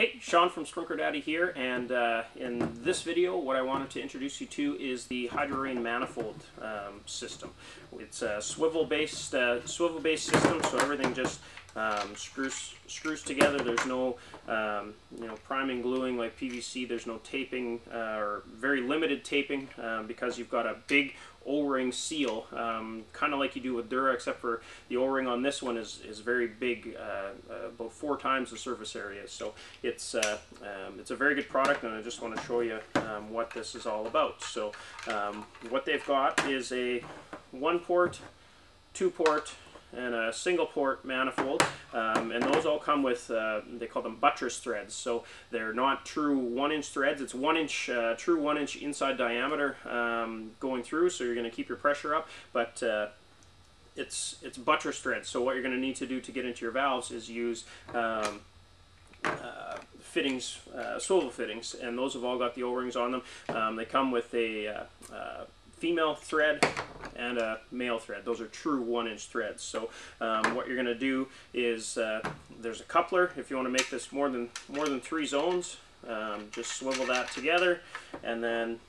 Hey, Sean from Sprinkler Daddy here, and in this video what I wanted to introduce you to is the Hydro-Rain manifold system. It's a swivel-based system, so everything just screws together. There's no priming, gluing like PVC. There's no taping or very limited taping because you've got a big O-ring seal, kind of like you do with Dura, except for the O-ring on this one is very big, about 4 times the surface area. So it's a very good product, and I just want to show you what this is all about. So what they've got is a 1-port, 2-port, and a single port manifold, and those all come with they call them buttress threads. So they're not true 1-inch threads. It's 1-inch true 1-inch inside diameter going through, so you're going to keep your pressure up, but it's buttress threads. So what you're going to need to do to get into your valves is use fittings, swivel fittings, and those have all got the O-rings on them. They come with a female thread and a male thread. Those are true 1-inch threads. So what you're going to do is there's a coupler. If you want to make this more than 3 zones, just swivel that together and then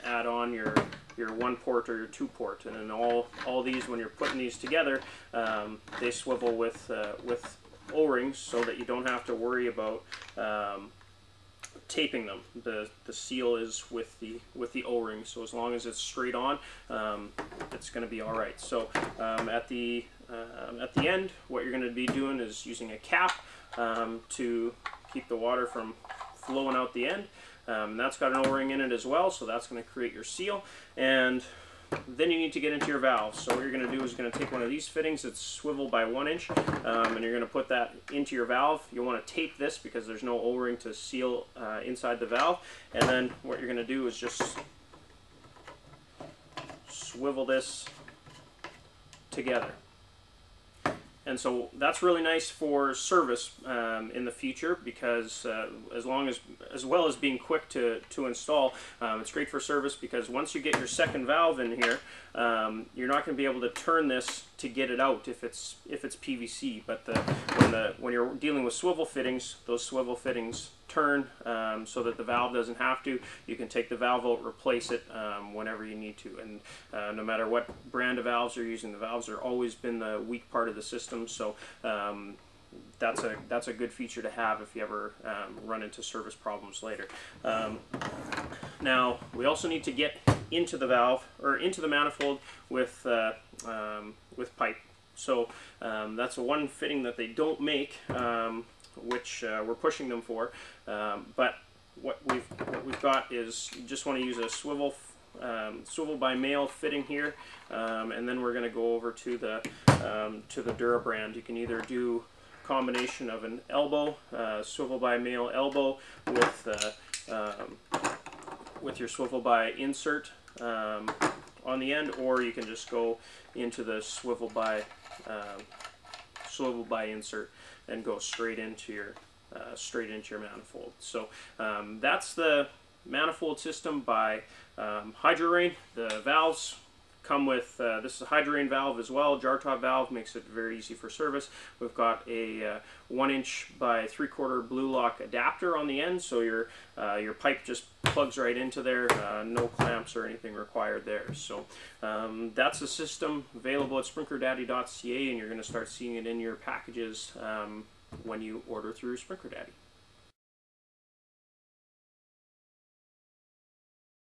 add on your 1-port or your 2-port, and then all these, when you're putting these together, they swivel with O-rings, so that you don't have to worry about taping them. The seal is with the O-ring, so as long as it's straight on, it's going to be all right. So at the end, what you're going to be doing is using a cap to keep the water from flowing out the end. That's got an O-ring in it as well, so that's going to create your seal. And then you need to get into your valves. So what you're going to do is you're going to take one of these fittings that's swivel by 1 inch, and you're going to put that into your valve. You'll want to tape this because there's no O-ring to seal inside the valve. And then what you're going to do is just swivel this together. And so that's really nice for service in the future, because as well as being quick to install, it's great for service, because once you get your second valve in here, you're not going to be able to turn this to get it out if it's PVC. But when you're dealing with swivel fittings, those swivel fittings turn so that the valve doesn't have to. You can take the valve out, replace it whenever you need to, and no matter what brand of valves you're using, the valves are always been the weak part of the system. So that's a good feature to have if you ever run into service problems later. Now we also need to get into the valve, or into the manifold, with pipe. So that's one fitting that they don't make, which we're pushing them for, but what we've got is you just want to use a swivel by male fitting here, and then we're going to go over to the Dura brand. You can either do a combination of an elbow, swivel by male elbow, with your swivel by insert on the end, or you can just go into the swivel by insert and go straight into your manifold. So that's the manifold system by Hydro-Rain. The valves come with this is a Hydro-Rain valve as well. Jar top valve makes it very easy for service. We've got a 1-inch by 3/4 blue lock adapter on the end, so your pipe just plugs right into there. No clamps or anything required there. So that's the system, available at sprinklerdaddy.ca, and you're going to start seeing it in your packages when you order through Sprinkler Daddy.